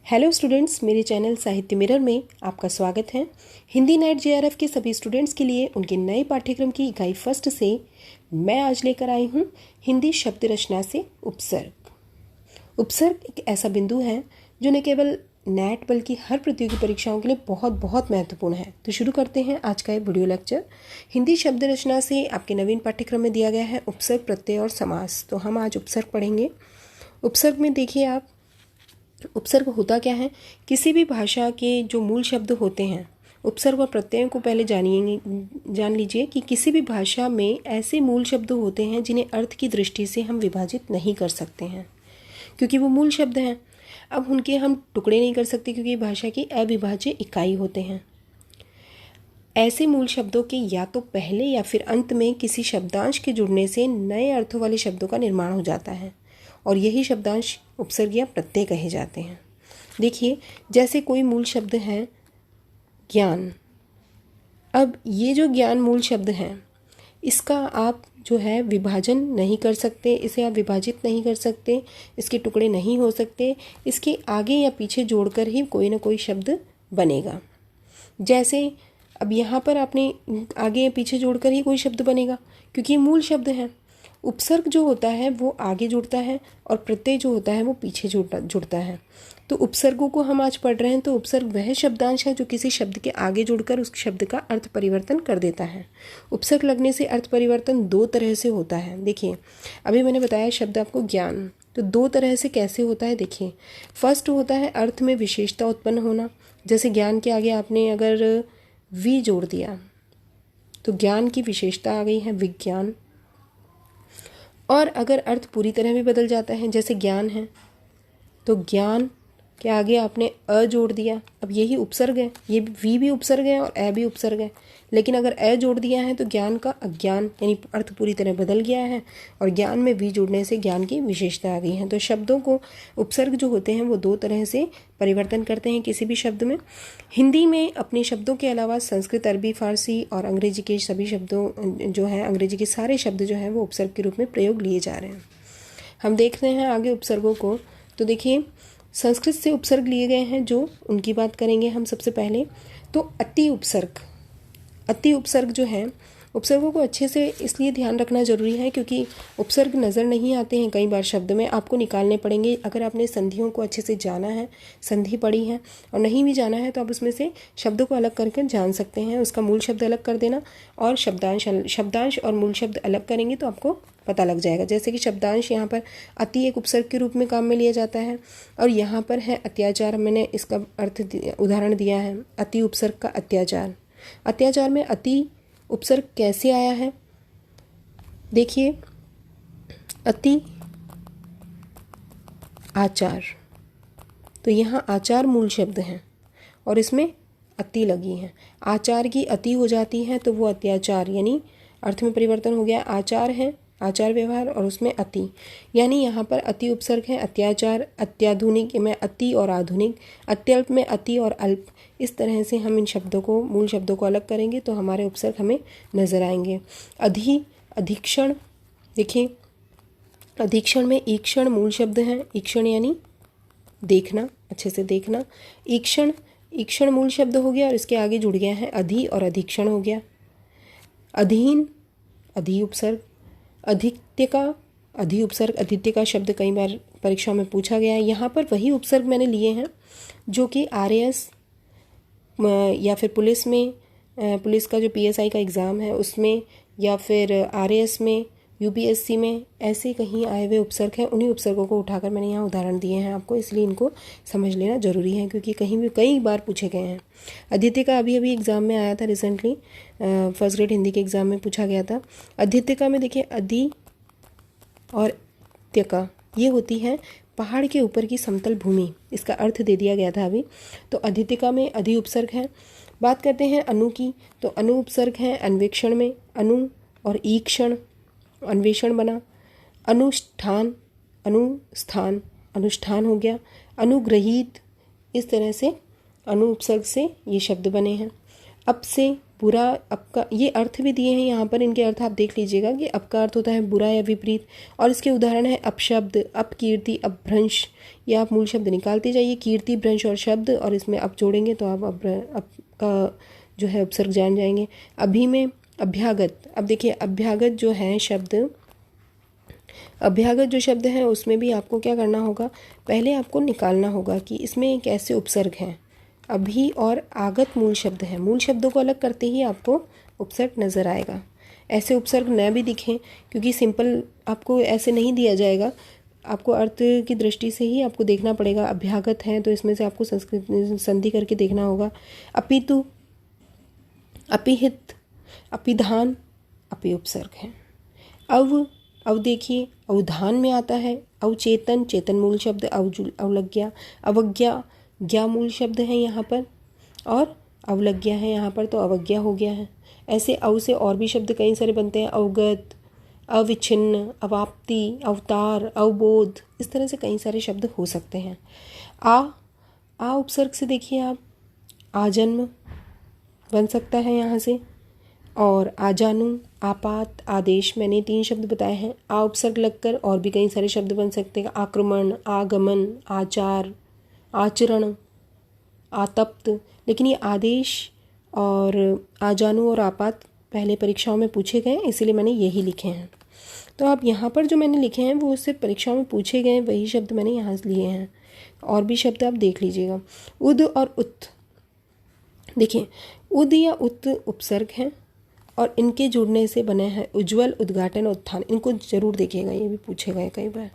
Hello students, मेरे channel साहित्य mirror में आपका स्वागत है। हिंदी नेट जेआरएफ के सभी स्टूडेंट्स के लिए उनके नए पाठ्यक्रम की इकाई फर्स्ट से मैं आज लेकर आई हूँ हिंदी शब्द रचना से उपसर्ग। उपसर्ग एक ऐसा बिंदु है जो न केवल नेट बल्कि हर प्रतियोगी परीक्षाओं के लिए बहुत बहुत महत्वपूर्ण है। तो शुरू करते हैं आज का ये वीडियो लेक्चर। हिंदी शब्द रचना से आपके नवीन पाठ्यक्रम में दिया गया है उपसर्ग, प्रत्यय और समास। तो हम आज उपसर्ग पढ़ेंगे। उपसर्ग में देखिए आप, उपसर्ग होता क्या है। किसी भी भाषा के जो मूल शब्द होते हैं, उपसर्ग और प्रत्ययों को पहले जान लीजिए कि किसी भी भाषा में ऐसे मूल शब्द होते हैं जिन्हें अर्थ की दृष्टि से हम विभाजित नहीं कर सकते हैं, क्योंकि वो मूल शब्द हैं। अब उनके हम टुकड़े नहीं कर सकते क्योंकि भाषा की अविभाज्य इकाई होते हैं। ऐसे मूल शब्दों के या तो पहले या फिर अंत में किसी शब्दांश के जुड़ने से नए अर्थों वाले शब्दों का निर्माण हो जाता है और यही शब्दांश उपसर्ग या प्रत्यय कहे जाते हैं। देखिए, जैसे कोई मूल शब्द है ज्ञान। अब ये जो ज्ञान मूल शब्द है, इसका आप जो है विभाजन नहीं कर सकते, इसे आप विभाजित नहीं कर सकते, इसके टुकड़े नहीं हो सकते। इसके आगे या पीछे जोड़कर ही कोई ना कोई शब्द बनेगा। जैसे अब यहाँ पर आपने आगे या पीछे जोड़कर ही कोई शब्द बनेगा, क्योंकि ये मूल शब्द है। उपसर्ग जो होता है वो आगे जुड़ता है और प्रत्यय जो होता है वो पीछे जुड़ता है। तो उपसर्गों को हम आज पढ़ रहे हैं। तो उपसर्ग वह शब्दांश है जो किसी शब्द के आगे जुड़कर उस शब्द का अर्थ परिवर्तन कर देता है। उपसर्ग लगने से अर्थ परिवर्तन दो तरह से होता है। देखिए, अभी मैंने बताया शब्द आपको ज्ञान, तो दो तरह से कैसे होता है। देखिए, फर्स्ट होता है अर्थ में विशेषता उत्पन्न होना। जैसे ज्ञान के आगे आपने अगर वी जोड़ दिया तो ज्ञान की विशेषता आ गई है विज्ञान। और अगर अर्थ पूरी तरह भी बदल जाता है, जैसे ज्ञान है तो ज्ञान के आगे आपने अ जोड़ दिया, अब यही उपसर्ग है, ये वी भी उपसर्ग है और ए भी उपसर्ग है। लेकिन अगर ए जोड़ दिया है तो ज्ञान का अज्ञान, यानी अर्थ पूरी तरह बदल गया है और ज्ञान में वी जोड़ने से ज्ञान की विशेषता आ गई है। तो शब्दों को उपसर्ग जो होते हैं वो दो तरह से परिवर्तन करते हैं किसी भी शब्द में। हिंदी में अपने शब्दों के अलावा संस्कृत, अरबी, फारसी और अंग्रेजी के सभी शब्दों जो हैं, अंग्रेजी के सारे शब्द जो हैं वो उपसर्ग के रूप में प्रयोग लिए जा रहे हैं। हम देखते हैं आगे उपसर्गों को। तो देखिए, संस्कृत से उपसर्ग लिए गए हैं, जो उनकी बात करेंगे हम सबसे पहले। तो अति उपसर्ग, अति उपसर्ग जो है, उपसर्गों को अच्छे से इसलिए ध्यान रखना जरूरी है क्योंकि उपसर्ग नज़र नहीं आते हैं कई बार शब्द में, आपको निकालने पड़ेंगे। अगर आपने संधियों को अच्छे से जाना है, संधि पढ़ी है, और नहीं भी जाना है तो आप उसमें से शब्दों को अलग करके जान सकते हैं। उसका मूल शब्द अलग कर देना और शब्दांश और मूल शब्द अलग करेंगे तो आपको पता लग जाएगा। जैसे कि शब्दांश यहाँ पर अति एक उपसर्ग के रूप में काम में लिया जाता है और यहाँ पर है अत्याचार। मैंने इसका अर्थ उदाहरण दिया है, अति उपसर्ग का अत्याचार। अत्याचार में अति उपसर्ग कैसे आया है, देखिए, अति आचार, तो यहाँ आचार मूल शब्द है और इसमें अति लगी है। आचार की अति हो जाती है तो वो अत्याचार, यानी अर्थ में परिवर्तन हो गया। आचार है आचार व्यवहार और उसमें अति, यानी यहाँ पर अति उपसर्ग है अत्याचार। अत्याधुनिक में अति और आधुनिक, अत्यल्प में अति और अल्प। इस तरह से हम इन शब्दों को, मूल शब्दों को अलग करेंगे तो हमारे उपसर्ग हमें नजर आएंगे। अधीक्षण, देखिए, अधीक्षण में ईक्षण मूल शब्द है। ईक्षण यानी देखना, अच्छे से देखना। ईक्षण मूल शब्द हो गया और इसके आगे जुड़ गया है अधि और अधीक्षण हो गया। अधीन, अधि उपसर्ग। अधित्यका, अधि उपसर्ग। अधित्य का शब्द कई बार परीक्षा में पूछा गया है। यहाँ पर वही उपसर्ग मैंने लिए हैं जो कि आरएएस या फिर पुलिस में, पुलिस का जो पीएसआई का एग्ज़ाम है उसमें, या फिर आरएएस में, यूपीएससी में, ऐसे कहीं आए हुए उपसर्ग हैं। उन्हीं उपसर्गों को उठाकर मैंने यहाँ उदाहरण दिए हैं आपको, इसलिए इनको समझ लेना ज़रूरी है क्योंकि कहीं भी कई बार पूछे गए हैं। अदित्य का अभी एग्ज़ाम में आया था रिसेंटली, फर्स्ट ग्रेड हिंदी के एग्ज़ाम में पूछा गया था। अदित्य का में देखिए अधि और त्यका, ये होती है पहाड़ के ऊपर की समतल भूमि, इसका अर्थ दे दिया गया था अभी। तो अधित्यका में अधि उपसर्ग है। बात करते हैं अनु की, तो अनु उपसर्ग है अन्वेक्षण में। अनु और ईक्षण, अन्वेषण बना। अनुष्ठान, अनुस्थान, अनुष्ठान हो गया। अनुग्रहीत, इस तरह से अनु उपसर्ग से ये शब्द बने हैं। अब से बुरा, अब का ये अर्थ भी दिए हैं यहाँ पर, इनके अर्थ आप देख लीजिएगा कि अब का अर्थ होता है बुरा या विपरीत। और इसके उदाहरण है अपशब्द, अपकीर्ति, अपभ्रंश। ये आप मूल शब्द निकालते जाइए, कीर्ति, भ्रंश और शब्द, और इसमें अब जोड़ेंगे तो आप अब का जो है उपसर्ग जान जाएंगे। अभी में अभ्यागत, अब देखिए अभ्यागत जो है शब्द, अभ्यागत जो शब्द है उसमें भी आपको क्या करना होगा, पहले आपको निकालना होगा कि इसमें कैसे उपसर्ग हैं। अभी और आगत मूल शब्द है, मूल शब्दों को अलग करते ही आपको उपसर्ग नज़र आएगा। ऐसे उपसर्ग न भी दिखें, क्योंकि सिंपल आपको ऐसे नहीं दिया जाएगा, आपको अर्थ की दृष्टि से ही आपको देखना पड़ेगा। अभ्यागत है तो इसमें से आपको संस्कृत संधि करके देखना होगा। अपितु, अपिहित, अपिधान, अपि उपसर्ग है। अब देखिए अवधान में आता है अवचेतन, चेतन मूल शब्द, अवलज्ञा, अवज्ञा, ज्ञा मूल शब्द है यहाँ पर, और अवलज्ञा है यहाँ पर तो अवज्ञा हो गया है। ऐसे अव से और भी शब्द कई सारे बनते हैं, अवगत, अविच्छिन्न, अवाप्ति, अवतार, अवबोध, इस तरह से कई सारे शब्द हो सकते हैं। आ उपसर्ग से देखिए आप आजन्म बन सकता है यहाँ से, और आजानु, आपात, आदेश, मैंने 3 शब्द बताए हैं। आ उपसर्ग लगकर और भी कई सारे शब्द बन सकते हैं, आक्रमण, आगमन, आचार, आचरण, आतप्त। लेकिन ये आदेश और आजानु और आपात पहले परीक्षाओं में पूछे गए, इसीलिए मैंने यही लिखे हैं। तो आप यहाँ पर जो मैंने लिखे हैं वो उससे परीक्षाओं में पूछे गए वही शब्द मैंने यहाँ से लिए हैं। और भी शब्द आप देख लीजिएगा। उद और उत, देखिए उद या उत उपसर्ग हैं और इनके जुड़ने से बने हैं उज्ज्वल, उद्घाटन, उत्थान। इनको जरूर देखिएगा, ये भी पूछे गए कई बार।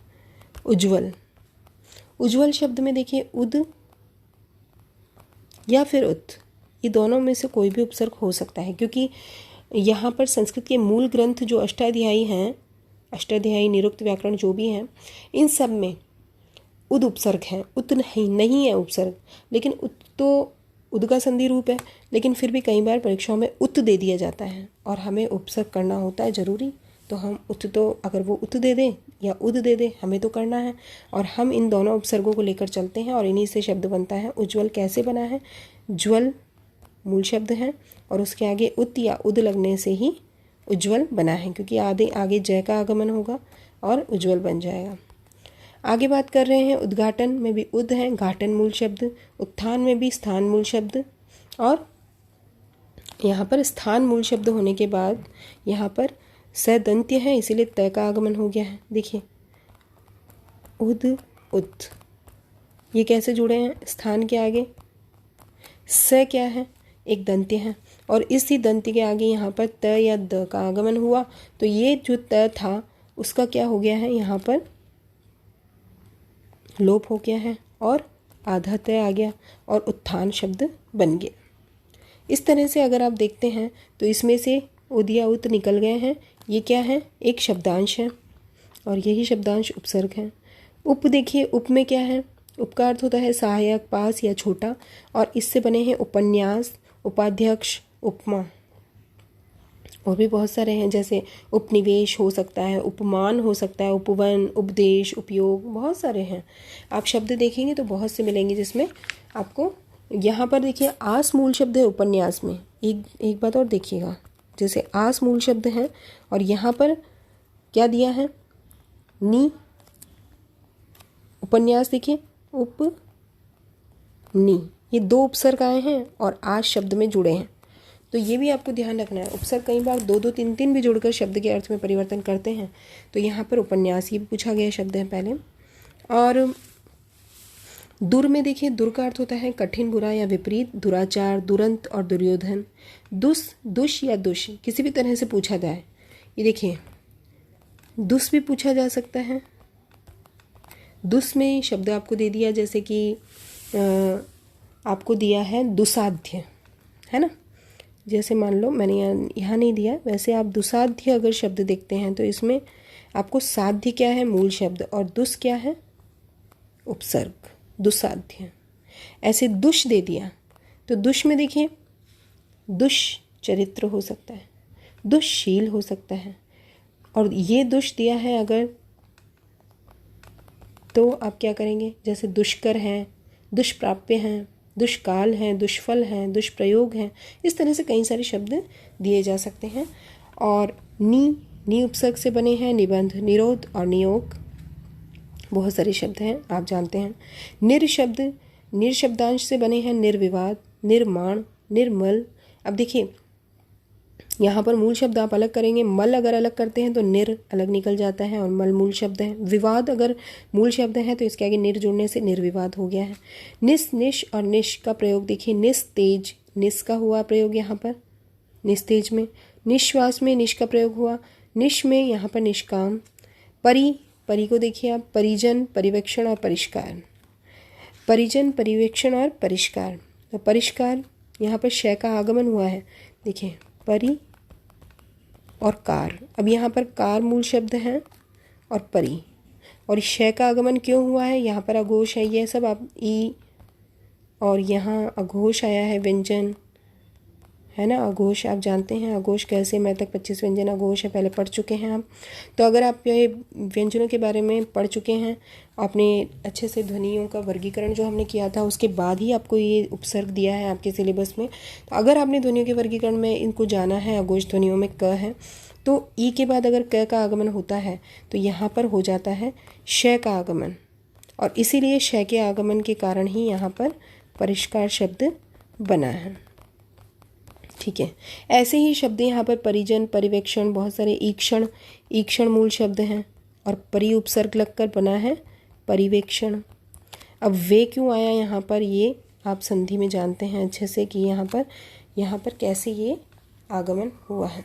उज्ज्वल, उज्ज्वल शब्द में देखिए उद या फिर उत, ये दोनों में से कोई भी उपसर्ग हो सकता है, क्योंकि यहाँ पर संस्कृत के मूल ग्रंथ जो अष्टाध्यायी हैं, अष्टाध्यायी, निरुक्त, व्याकरण जो भी हैं, इन सब में उद उपसर्ग है, उत नहीं है उपसर्ग। लेकिन उत तो उद का संधि रूप है, लेकिन फिर भी कई बार परीक्षाओं में उत दे दिया जाता है और हमें उपसर्ग करना होता है ज़रूरी। तो हम उत, तो अगर वो उत दे दें या उद दे दे, हमें तो करना है। और हम इन दोनों उपसर्गों को लेकर चलते हैं और इन्हीं से शब्द बनता है। उज्ज्वल कैसे बना है, ज्वल मूल शब्द है और उसके आगे उत या उद लगने से ही उज्ज्वल बना है, क्योंकि आगे जय का आगमन होगा और उज्ज्वल बन जाएगा। आगे बात कर रहे हैं उद्घाटन में भी उद है, घाटन मूल शब्द। उत्थान में भी स्थान मूल शब्द, और यहाँ पर स्थान मूल शब्द होने के बाद यहाँ पर सदंत्य है, इसीलिए तय का आगमन हो गया है। देखिए उद, उत, ये कैसे जुड़े हैं, स्थान के आगे स क्या है, एक दंत्य है, और इसी दंत्य के आगे यहाँ पर त या द का आगमन हुआ, तो ये जो त था उसका क्या हो गया है, यहाँ पर लोप हो गया है और आधा तय आ गया और उत्थान शब्द बन गया। इस तरह से अगर आप देखते हैं तो इसमें से उद या उत निकल गए हैं। ये क्या है, एक शब्दांश है और यही शब्दांश उपसर्ग है। उप देखिए, उप में क्या है, उप का अर्थ होता है सहायक, पास या छोटा, और इससे बने हैं उपन्यास, उपाध्यक्ष, उपमा, और भी बहुत सारे हैं, जैसे उपनिवेश हो सकता है, उपमान हो सकता है, उपवन, उपदेश, उपयोग, बहुत सारे हैं। आप शब्द देखेंगे तो बहुत से मिलेंगे जिसमें आपको, यहाँ पर देखिए आस मूल शब्द है उपन्यास में। एक बात और देखिएगा, जैसे आस मूल शब्द है और यहाँ पर क्या दिया है, नी, उपन्यास देखिए उप नी, ये 2 उपसर्ग आए हैं और आस शब्द में जुड़े हैं। तो ये भी आपको ध्यान रखना है। उपसर्ग कई बार 2-2, 3-3 भी जुड़कर शब्द के अर्थ में परिवर्तन करते हैं। तो यहाँ पर उपन्यास, ये भी पूछा गया शब्द है पहले। और दुर में देखिए, दुर का अर्थ होता है कठिन, बुरा या विपरीत, दुराचार, दुरंत और दुर्योधन। दुस, दुष या दुष, किसी भी तरह से पूछा जाए, ये देखिए दुस भी पूछा जा सकता है। दुस में शब्द आपको दे दिया, जैसे कि आपको दिया है दुसाध्य, है ना, जैसे मान लो मैंने यहाँ नहीं दिया, वैसे आप दुसाध्य अगर शब्द देखते हैं तो इसमें आपको साध्य क्या है, मूल शब्द, और दुस क्या है, उपसर्ग, दुसाध्य। ऐसे दुष दे दिया तो दुष में देखिए दुष्चरित्र हो सकता है, दुष्शील हो सकता है, और ये दुष दिया है अगर, तो आप क्या करेंगे, जैसे दुष्कर हैं, दुष्प्राप्य हैं, दुष्काल हैं, दुष्फल हैं, दुष्प्रयोग हैं, इस तरह से कई सारे शब्द दिए जा सकते हैं। और नी उपसर्ग से बने हैं निबंध, निरोध और नियोग, बहुत सारे शब्द हैं, आप जानते हैं। निर शब्दांश से बने हैं निर्विवाद, निर्माण, निर्मल। अब देखिए यहाँ पर मूल शब्द आप अलग करेंगे, मल अगर अलग करते हैं तो निर अलग निकल जाता है और मल मूल शब्द है। विवाद अगर मूल शब्द है तो इसके आगे निर जोड़ने से निर्विवाद हो गया है। निश और निश का प्रयोग देखिए, निस्तेज, निस का हुआ प्रयोग यहाँ पर निस्तेज में। निश्वास में निश का प्रयोग हुआ, निश में यहाँ पर निष्काम। परी को देखिए आप, परिजन, परिवेक्षण और परिष्कार। परिजन, परिवेक्षण और परिष्कार। तो परिष्कार यहाँ पर शय का आगमन हुआ है, देखिए परि और कार। अब यहाँ पर कार मूल शब्द है और परि, और शय का आगमन क्यों हुआ है, यहाँ पर अघोष है, ये सब आप ई, और यहाँ अघोष आया है व्यंजन, है ना। अघोष आप जानते हैं, अघोष कैसे, मैं तक 25 व्यंजन अघोष है, पहले पढ़ चुके हैं आप। तो अगर आप ये व्यंजनों के बारे में पढ़ चुके हैं, आपने अच्छे से ध्वनियों का वर्गीकरण जो हमने किया था उसके बाद ही आपको ये उपसर्ग दिया है आपके सिलेबस में। तो अगर आपने ध्वनियों के वर्गीकरण में इनको जाना है, अघोष ध्वनियों में क है, तो ई के बाद अगर क का आगमन होता है तो यहाँ पर हो जाता है श का आगमन, और इसीलिए श के आगमन के कारण ही यहाँ पर परिष्कार शब्द बना है। ठीक है, ऐसे ही शब्द यहाँ पर परिजन, परिवेक्षण, बहुत सारे ईक्षण मूल शब्द हैं, और परि उपसर्ग लगकर बना है परिवेक्षण। अब वे क्यों आया यहाँ पर, ये आप संधि में जानते हैं अच्छे से कि यहाँ पर कैसे ये आगमन हुआ है।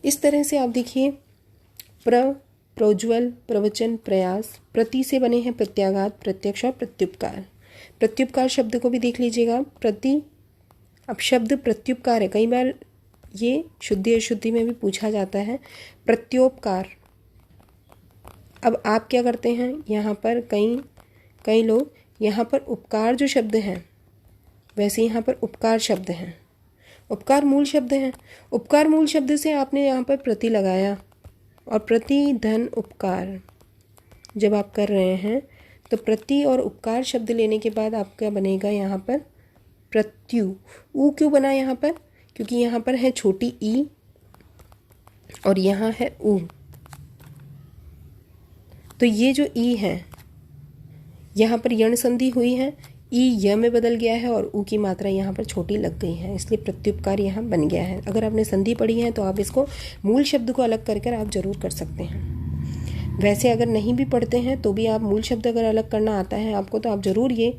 इस तरह से आप देखिए, प्रोज्वल, प्रवचन, प्रयास। प्रति से बने हैं प्रत्याघात, प्रत्यक्ष और प्रत्युपकार। प्रत्युपकार शब्द को भी देख लीजिएगा, प्रति। अब शब्द प्रत्युपकार है, कई बार ये शुद्धि अशुद्धि में भी पूछा जाता है, प्रत्योपकार। अब आप क्या करते हैं, यहाँ पर कई लोग यहाँ पर उपकार जो शब्द हैं, वैसे यहाँ पर उपकार शब्द हैं, उपकार मूल शब्द हैं। उपकार मूल शब्द से आपने यहाँ पर प्रति लगाया, और प्रति धन उपकार जब आप कर रहे हैं तो प्रति और उपकार शब्द लेने के बाद आपका बनेगा यहाँ पर प्रत्यु। ऊ क्यों बना यहाँ पर, क्योंकि यहाँ पर है छोटी ई और यहाँ है ऊ। तो ये जो ई है यहाँ पर यण संधि हुई है, ई य में बदल गया है और ऊ की मात्रा यहाँ पर छोटी लग गई है, इसलिए प्रत्युपकार यहाँ बन गया है। अगर आपने संधि पढ़ी है तो आप इसको मूल शब्द को अलग कर आप जरूर कर सकते हैं। वैसे अगर नहीं भी पढ़ते हैं तो भी आप मूल शब्द अगर अलग करना आता है आपको, तो आप ज़रूर ये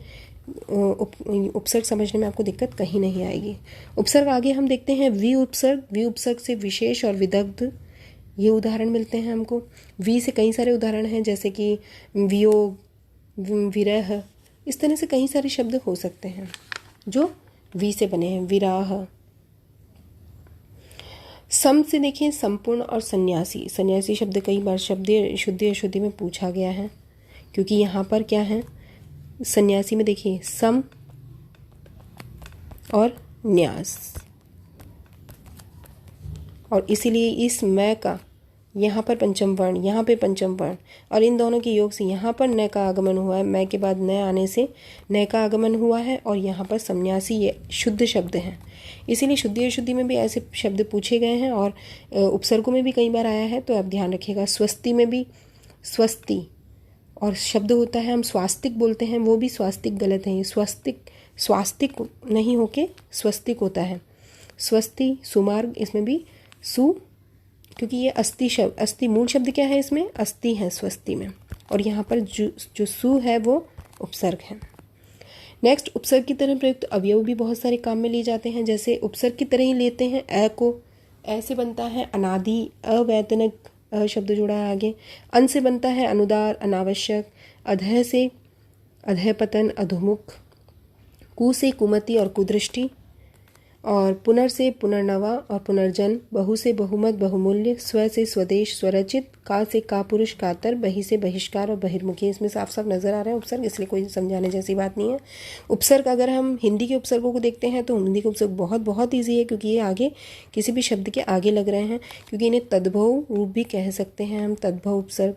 उपसर्ग समझने में आपको दिक्कत कहीं नहीं आएगी। उपसर्ग आगे हम देखते हैं वी उपसर्ग से विशेष और विदग्ध, ये उदाहरण मिलते हैं हमको। वी से कई सारे उदाहरण हैं, जैसे कि वियोग, विरह, इस तरह से कई सारे शब्द हो सकते हैं जो वी से बने हैं। विराह। सम से देखिए संपूर्ण और सन्यासी। सन्यासी शब्द कई बार शब्द शुद्धि अशुद्धि में पूछा गया है, क्योंकि यहाँ पर क्या है, सन्यासी में देखिए सम और न्यास, और इसीलिए इस मैं का यहाँ पर पंचम वर्ण, यहाँ पे पंचम वर्ण, और इन दोनों के योग से यहाँ पर न का आगमन हुआ है। मैं के बाद न आने से न का आगमन हुआ है, और यहाँ पर सन्यासी ये शुद्ध शब्द हैं। इसीलिए शुद्धि अशुद्धि में भी ऐसे शब्द पूछे गए हैं, और उपसर्गों में भी कई बार आया है, तो आप ध्यान रखिएगा। स्वस्ति में भी स्वस्ति और शब्द होता है, हम स्वास्तिक बोलते हैं, वो भी स्वास्तिक गलत है, ये स्वास्तिक नहीं होके स्वस्तिक होता है। स्वस्ति, सुमार्ग, इसमें भी सु, क्योंकि ये अस्थि शब्द, अस्थि मूल शब्द क्या है, इसमें अस्थि है स्वस्ति में, और यहाँ पर जो सु है वो उपसर्ग है। नेक्स्ट, उपसर्ग की तरह प्रयुक्त अवयव भी बहुत सारे काम में लिए जाते हैं। जैसे उपसर्ग की तरह ही लेते हैं अ को, ऐसे बनता है अनादि, अवैतनिक, शब्द जुड़ा है आगे। अन से बनता है अनुदार, अनावश्यक। अधः से अधःपतन, अधोमुख। कु से कुमति और कुदृष्टि, और पुनर से पुनर्नवा और पुनर्जन्म। बहु से बहुमत, बहुमूल्य। स्व से स्वदेश, स्वरचित। का से कापुरुष, कातर। बहि से बहिष्कार और बहिर्मुखी। इसमें साफ साफ नजर आ रहा है उपसर्ग, इसलिए कोई समझाने जैसी बात नहीं है। उपसर्ग अगर हम हिंदी के उपसर्गों को देखते हैं तो हिंदी के उपसर्ग बहुत बहुत ईजी है, क्योंकि ये आगे किसी भी शब्द के आगे लग रहे हैं, क्योंकि इन्हें तद्भव रूप भी कह सकते हैं हम, तद्भव उपसर्ग।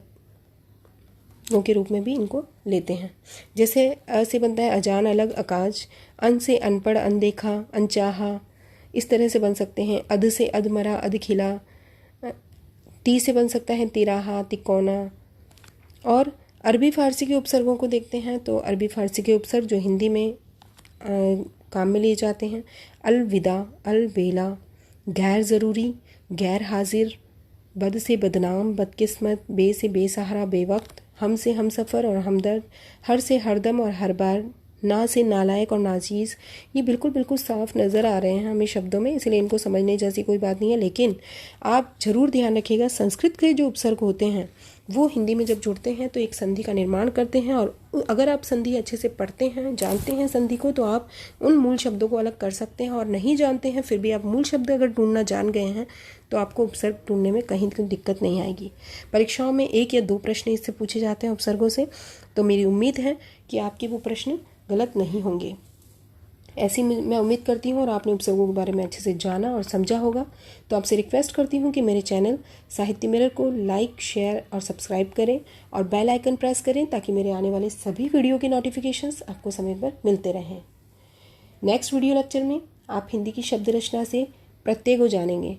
के रूप में भी इनको लेते हैं। जैसे अ से बनता है अजान, अलग, अकाज। अन से अनपढ़, अनदेखा, अनचाहा, इस तरह से बन सकते हैं। अध से अधमरा, अधखिला। ती से बन सकता है तिराहा, तिकोना। और अरबी फ़ारसी के उपसर्गों को देखते हैं तो अरबी फ़ारसी के उपसर्ग जो हिंदी में काम में लिए जाते हैं, अलविदा, अलबेला, गैर ज़रूरी, गैर हाजिर, बद से बदनाम, बदकिस्मत, बे से बेसहारा, बेवक्त, हम से हम सफ़र और हमदर्द, हर से हरदम और हर बार, ना से नालायक और नाचीज़। ये बिल्कुल बिल्कुल साफ नज़र आ रहे हैं हमें शब्दों में, इसलिए इनको समझने जैसी कोई बात नहीं है। लेकिन आप ज़रूर ध्यान रखिएगा, संस्कृत के जो उपसर्ग होते हैं वो हिंदी में जब जुड़ते हैं तो एक संधि का निर्माण करते हैं। और अगर आप संधि अच्छे से पढ़ते हैं, जानते हैं संधि को, तो आप उन मूल शब्दों को अलग कर सकते हैं। और नहीं जानते हैं फिर भी आप मूल शब्द अगर ढूंढना जान गए हैं तो आपको उपसर्ग ढूंढने में कहीं कोई दिक्कत नहीं आएगी। परीक्षाओं में 1 या 2 प्रश्न इससे पूछे जाते हैं उपसर्गों से, तो मेरी उम्मीद है कि आपके वो प्रश्न गलत नहीं होंगे, ऐसी मैं उम्मीद करती हूँ। और आपने उपसर्गों के बारे में अच्छे से जाना और समझा होगा। तो आपसे रिक्वेस्ट करती हूँ कि मेरे चैनल साहित्य मिरर को लाइक, शेयर और सब्सक्राइब करें और बेल आइकन प्रेस करें ताकि मेरे आने वाले सभी वीडियो के नोटिफिकेशंस आपको समय पर मिलते रहें। नेक्स्ट वीडियो लेक्चर में आप हिंदी की शब्द रचना से प्रत्यय को जानेंगे।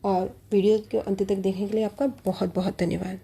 और वीडियो के अंत तक देखने के लिए आपका बहुत बहुत धन्यवाद।